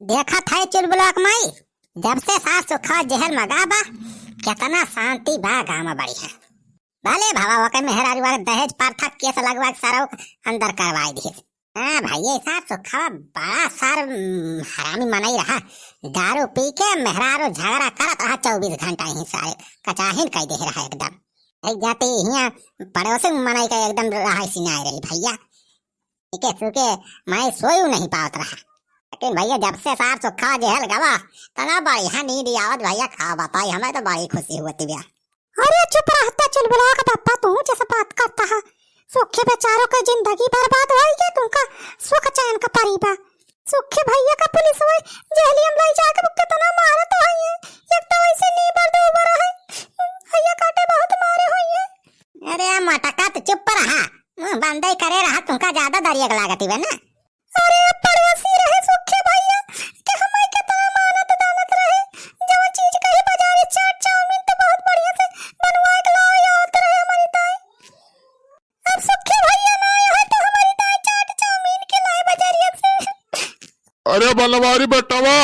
देखा था चुलबुलाक माई, जब से सास सुखा जहर मगा बा कितना शांति बा गाँव में बड़ी है। भले भावा वके मेहरारू वाले दहेज पार्था केस लगवा सारा अंदर करवाई दिए। हाँ भाई ये सास सुखा बड़ा सार हरामी मनाई रहा। दारू पी के मेहरारू झगड़ा करत रहा 24 घंटा ही सारे कचाहिन कह दे रहा एकदम। एक जाते यहाँ पड़ोसी मनाई का एकदम रहा सिनाई रही भैया के सुके मैं सोई नहीं पावत रहा। लेकिन भैया जब से सार सुखा जहल गवा तना बढ़िया नींद आवत भैया खा बताई हमें तो बड़ी खुशी होती भैया। अरे चुप रहता चुलबुला का पापा तू जैसे बात करता है। सुखे बेचारों की जिंदगी बर्बाद हो गई तुमका सुख चैन का परीबा। सुखे भैया का पुलिस हुई जेलियम लाई जाके बुक तना मारा तो है एक तो वैसे नी पर दो ऊपर है भैया काटे बहुत मारे हुई है। अरे मटका तो चुप रहा मुंह बंद ही करे रहा तुमका ज्यादा दरिया लागती है ना। अरे पड़ोसी रहे सुखे भैया के हमें कितना मानत दानत रहे जो चीज कहीं बाजार चाट चाउमीन तो बहुत बढ़िया से बनवा के लाओ आवत रहे हमारी ताई। अब सुखे भैया ना आए तो हमारी ताई चाट चाउमीन के लाए बाजारिया से। अरे बनवारी बेटावा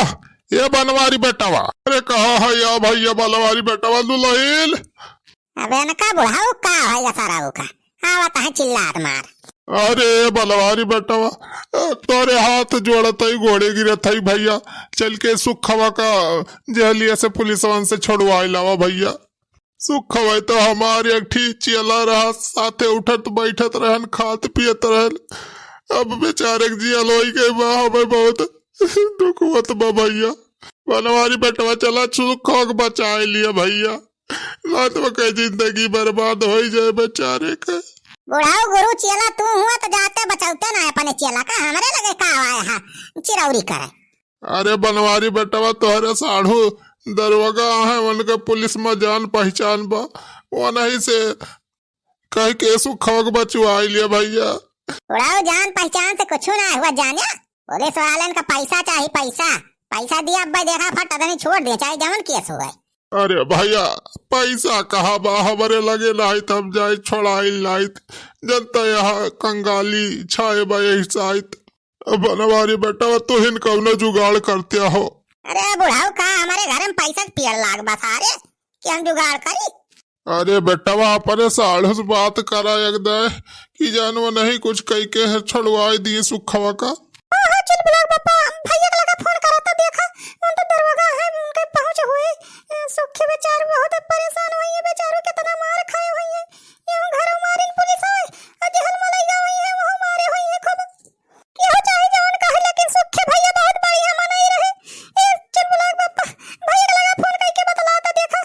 ये बनवारी बेटावा अरे कहा है या भैया बनवारी बेटावा दुलहिल। अबे इनका बुढ़ाऊ का है सारा का आवत है चिल्लात मार। अरे बनवारी बेटावा तोरे हाथ जोड़त ही घोड़े गिरत ही भैया चल के सुखवा का जहलिया से पुलिस वान से छुड़वाई लावा भैया। सुखवा तो हमारे एक ठीक चला रहा साथे उठत बैठत रहन खात पियत रहन। अब बेचारे जियल हो गई बा हमें बहुत दुख हुआ बा भैया। बनवारी बेटवा चला सुखवा के बचाए लिया भैया रात में कई जिंदगी बर्बाद हो जाए बेचारे का। बुढ़ाऊ गुरु चेला तू हुआ तो जाते बचाते ना अपने चेला का हमारे लगे का आया है चिरौरी करे। अरे बनवारी बेटवा तोहरे साढ़ू दरवाजा है उनके पुलिस में जान पहचान बा वो नहीं से कह के सुखवा के बचवाई लिया भैया। बुढ़ाऊ जान पहचान से कुछ ना हुआ जाने पुलिस वाले का पैसा चाहिए पैसा दिया अब देखा फट नहीं छोड़ दिया चाहे जमन केस हो गए। अरे भैया पैसा कहा बा हमारे लगे लाइत हम जाए छोड़ाई लाइत जनता यहाँ कंगाली छाए बा यही साइत। बनवारी बेटा तो हिन कवनो जुगाड़ करते हो। अरे बुढ़ाऊ का हमारे घर में पैसा पियर लाग बा सारे कि हम जुगाड़ करी। अरे बेटवा अपने साढ़ू से बात करा एकदम कि जानवा नहीं कुछ कई के छुड़वाई दिए सुखवा का। हां चुलबुला पापा भैया का लगा फोन करा तो देखा उन तो दरवाजा है उनके पहुंच हुए सुखे बेचारे बहुत परेशान हुई है बेचारों कितना मार खाए हुई है ये घरों मारिन पुलिस है अजहल मलैया हुई है वो मारे हुई है खूब क्या हो चाहे जान कहे लेकिन सुखे भैया बहुत बढ़िया मनाई रहे। ए चुलबुला पापा भैया का लगा फोन करके बतलाता देखा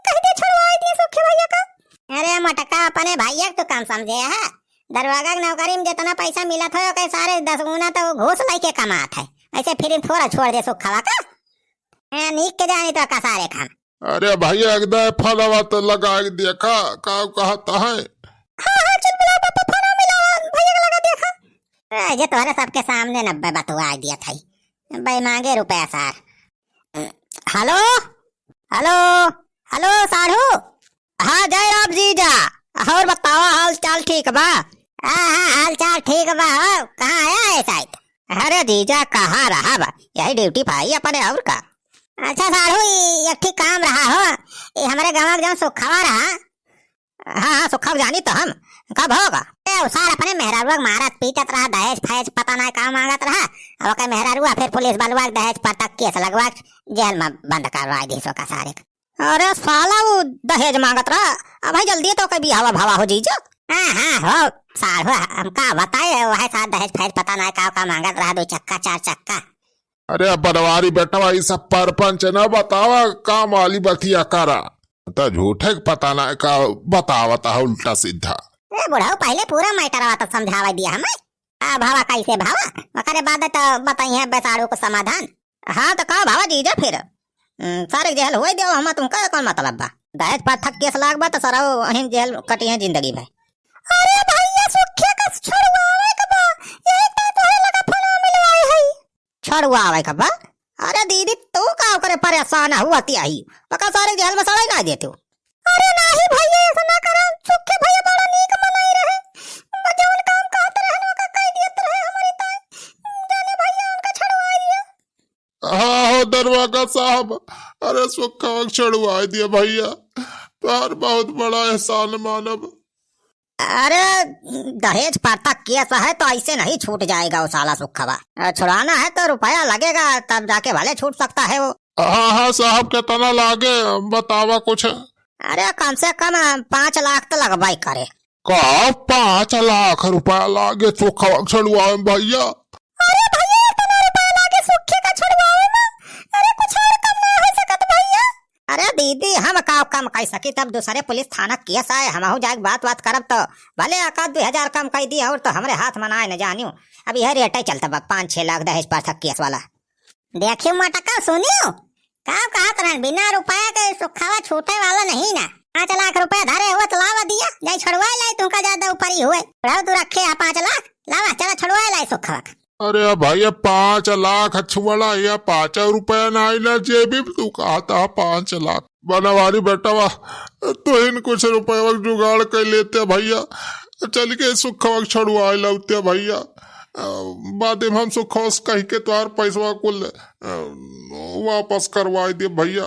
कह दे छुड़वाई दिए सुखे भैया का। अरे मटका अपने भैया तो काम समझे है दरवाजा की नौकरी में जितना पैसा मिला था कई सारे 10 गुना तो घूस लेके कमात है ऐसे फिर थोड़ा छोड़ दे सुखवा का नीक के जानी तो का सारे काम। अरे भैया एकदम फलवा तो लगा देखा का कहता है। हां चुलबुला पापा फोन मिला भैया का लगा देखा जे तोहरे सबके सामने 90 बतवा दिया था भाई मांगे रुपया सार। हेलो हेलो हेलो साढ़ू। हाँ जय राम जीजा और बतावा हाल चाल ठीक बा। हाँ हाल चाल ठीक बा कहाँ आया है शायद। अरे जीजा कहाँ रहा बा यही ड्यूटी पाई अपने और का। अच्छा साढ़ू एक ठीक काम रहा हो ये हमारे गाँव जहाँ सुखवा रहा। हाँ सुखा जानी तो हम कब होगा। सार अपने मेहरारू मारत पीटत रहा दहेज फहेज पता नहीं कहाँ मांगत रहा अब के मेहरारू फिर पुलिस बलवा दहेज पटक केस लगवा जेल में बंद करवा दी सो का सारे। अरे साला वो दहेज मांगत रहा अब भाई जल्दी तो कभी हवा भावा हो जीजा। हाँ हो साढ़ू हमका बताए वह साथ दहेज फहेज पता नहीं का मांगत रहा 2 चक्का 4 चक्का। अरे बनवारी बेटवा ये सब परपंच न बतावा काम वाली बतिया करा तो झूठे पता ना का बतावता है उल्टा सीधा। बुढ़ाऊ पहले पूरा मैटर आता समझावा दिया हमें भावा कैसे भावा वकरे बाद तो बताई है बेसाड़ू को समाधान। हाँ तो कहा भावा जीजा फिर सारे जेल हुए दियो हम तुमका कौन मतलब बा दहेज पर थक केस लाग बा तो सारा अहिन जेल कटी है जिंदगी में। अरे भैया सुखे का छुड़वावे का बा यही तो तोहे लगा फोन मिलवाई है छुड़वावे का बा। अरे दीदी तू का करे परेशान हुआ तियाही पका सारे जेल में सड़ाई ना देते। अरे नहीं भैया ऐसा ना करो सुखे भैया बड़ा नीक मनाई रहे जवन काम कहत रहे का कह दियत रहे हमारी ताई जाने भैया उनका छुड़वाई दिया। दरवाजा साहब। अरे सुखा छुड़वा दिया भैया, तार बहुत बड़ा एहसान मानब। अरे दहेज प्रथा केस है तो ऐसे नहीं छूट जाएगा वो साला सुखवा। छुड़ाना है तो रुपया लगेगा, तब जाके भले छूट सकता है वो। हाँ हाँ साहब, कितना लागे बतावा कुछ। अरे कम से कम 5 लाख तो लगवाई करे। का 5 लाख रुपया लागे सुखा छुड़वा भैया? अरे भैया इतना रुपया लागे सुखे का छुड़वावे में, अरे कुछ और कम ना हो सकत भैया? अरे दीदी हम का कम कह सकी, तब दूसरे पुलिस थाना केस आए, हम जाके बात करब तो भले 1-2 हजार कम कह दिया और तो हमरे हाथ मनाए न जानियो। अब यह रेट ही चलता बा 5-6 लाख दहेज प्रथा केस वाला। देखियो मटका सुनियो, का कहत रहन बिना रुपया के सुखावा छूटे वाला नहीं ना। 5 लाख रुपया धरे हुआ तो लावा दिया जाई छुड़वा लाई, तुमका ज्यादा ऊपर ही हुए। तू रखे है 5 लाख, लावा चला छुड़वा लाई सुखावा। अरे भैया 5 लाख छुड़ा या 5 रुपया ना आइला जेबी तू कहता 5 लाख। बनवारी बेटा वाह, तो इन कुछ रुपया जुगाड़ कर लेते भैया, चल के सुखा छुड़वा लौते भैया। बाद में हम सुखोस कह के तोहार पैसा कुल वापस करवा दे भैया।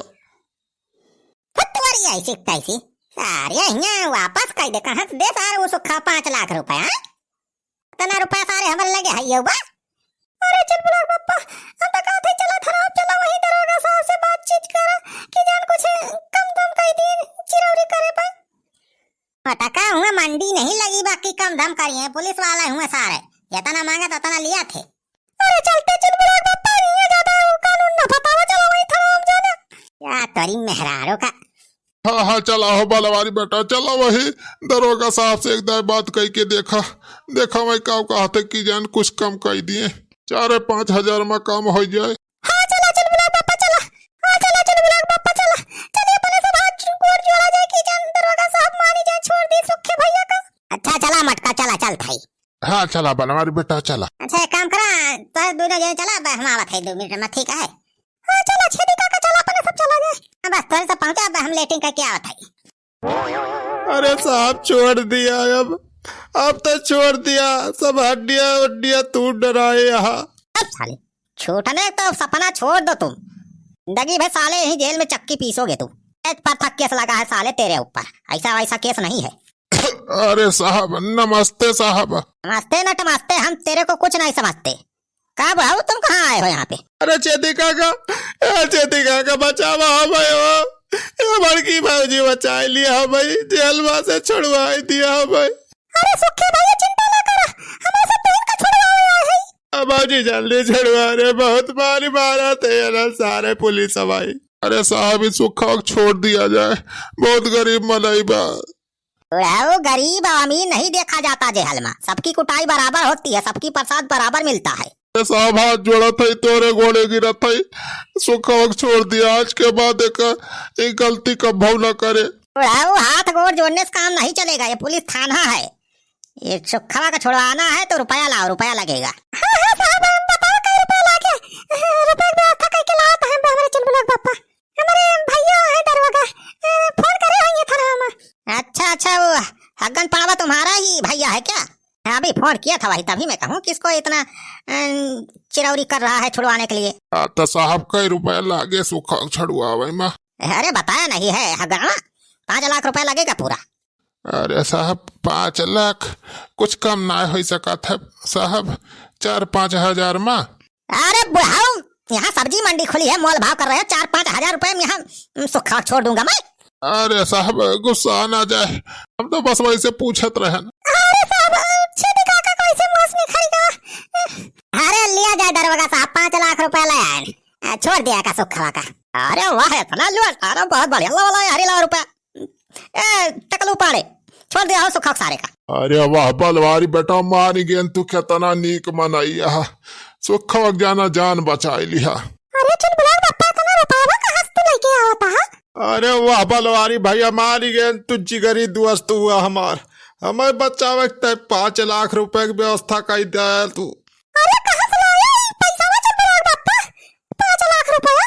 फटवारी ऐसी कैसी सारे यहाँ वापस कर दे, कहाँ से दे सारे वो सुखा 5 लाख रुपया। इतना रुपया सारे हमारे लगे है बा। अरे चल बुलाक पप्पा, हम तो कहते चला खराब चला वही दरोगा साहब से बातचीत करा कि जान कुछ कम दम कह दी चिरौरी करे पर। मटका हुआ मंडी नहीं लगी, बाकी कम दम करिए, पुलिस वाला हुआ सारे, जितना मांगा तो उतना लिया थे। अरे चलते चल बुलाक पप्पा, ये ज्यादा कानून न बतावा, चला वही थाना हम जाना। या तोरी मेहरारों का। हाँ हाँ चला हो बलवारी बेटा, चला वही दरोगा साहब से एक बात कह के देखा मैं का कहते कि जान कुछ कम कह दिए, 4-5 हजार में कम हो जाए। हाँ चला चल बुलाक पप्पा चला, हाँ चला चल बुलाक पप्पा चला, चलिए अपने सब हाथ कोट जोड़ा जाए कि जान दरोगा साहब मानी जाए, छोड़ दी सुखे भैया का। अच्छा चला मटका, चला चल थाई। हाँ चला बनवारी बेटा चला। अच्छा एक काम करा, तो दोनों जने चला, हम आवत है 2 मिनट में, ठीक है? हाँ चला छेदी काका चला, अपने सब चला गए। बस थोड़े से पहुंचा, अब हम लेटिंग करके आवत है। अरे साहब छोड़ दिया, अब तो छोड़ दिया, सब हड्डियां उड्डियां टूट डराए यहाँ। अब साले छूटने तो सपना छोड़ दो तुम, जिंदगी भर साले यही जेल में चक्की पीसोगे तुम। दहेज प्रथा केस लगा है साले तेरे ऊपर, ऐसा वैसा केस नहीं है। अरे साहब नमस्ते साहब। नमस्ते न टमस्ते, हम तेरे को कुछ नहीं समझते। कहा भाऊ तुम कहाँ आए हो यहाँ पे? अरे चेती काका बचावा हमें, वो बड़की भाजी बचा लिया भाई, जेल में से छुड़वा दिया भाई। अरे सुखे भैया चिंता ना करा, हमारे सब बहन का छुड़वाए आए हैं। अब भाजी जल्दी छुड़वा रे, बहुत मारी मारा थे ना सारे पुलिस भाई। अरे साहब इस सुखा छोड़ दिया जाए, बहुत गरीब मलाई बा। वो गरीब और अमीर नहीं देखा जाता जेल में, सबकी कुटाई बराबर होती है, सबकी प्रसाद बराबर मिलता है। साहब हाथ जोड़ा था, तोरे घोड़े गिरा था, सुखा छोड़ दिया, आज के बाद एक गलती कभी न करे। वो हाथ गोड़ जोड़ने से काम नहीं चलेगा, ये पुलिस थाना है, ये सुखवा का छुड़वाना है तो रुपया लाओ, रुपया लगेगा। हाँ हाँ साहब हम बताओ कई रुपया लाके, रुपया की व्यवस्था करके लाओ तो हम हमारे चल बुलाक पप्पा, हमारे भैया है दरोगा, फोन करे होंगे थाना में। अच्छा वो हगन पावा तुम्हारा ही भैया है क्या? अभी फोन किया था वही, तभी मैं कहूँ किसको इतना चिरौरी कर रहा है छुड़वाने के लिए। तो साहब कई रुपया लागे सुखा छुड़वा माँ? अरे बताया नहीं है हगन, 5 लाख रुपया लगेगा पूरा। अरे साहब 5 लाख कुछ कम ना हो सका था साहब, 4-5 हजार माँ। अरे बुढ़ाऊ यहाँ सब्जी मंडी खुली है, मोल भाव कर रहे हैं, 4-5 हजार रुपए में यहाँ सुखा छोड़ दूंगा मैं। अरे साहब गुस्सा ना जाए, हम तो बस वैसे पूछत रहे। अरे साहब छेदी काका को ऐसे मांस नहीं खाएगा। अरे लिया जाए दरोगा साहब, 5 लाख रुपया ले आए, छोड़ दिया का सुखवा का। अरे वाह इतना लूट, अरे बहुत बढ़िया, लो हरी लाओ रुपया, टकलू पाड़े छोड़ दिया हो सुखा सारे का। अरे वाह बलवारी बेटा, मारी गेन तू कितना नीक मनाई, सुखा जाना जान बचाई लिया। अरे चल बुलाक पप्पा इतना रुपया कहाँ से तू लेके आवता है? अरे वाह बलवारी भैया, मारी गए तू जिगरी दोस्त हुआ हमार, हमें बचावे 5 लाख रुपए की व्यवस्था कर दिया तू। अरे कहाँ से लाए पैसा? वो चल बुलाक पप्पा 5 लाख रुपया।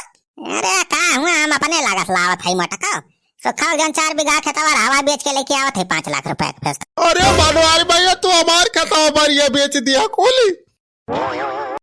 अरे कहा हुआ हम अपने लागत लावत है मटका, सुखा जन 4 बीघा खेतवा हवा बेच के लेके आवत है 5 लाख रुपया का फैसला। अरे बलवारी भैया तू हमार खेतवा पर ये बेच दिया कोली।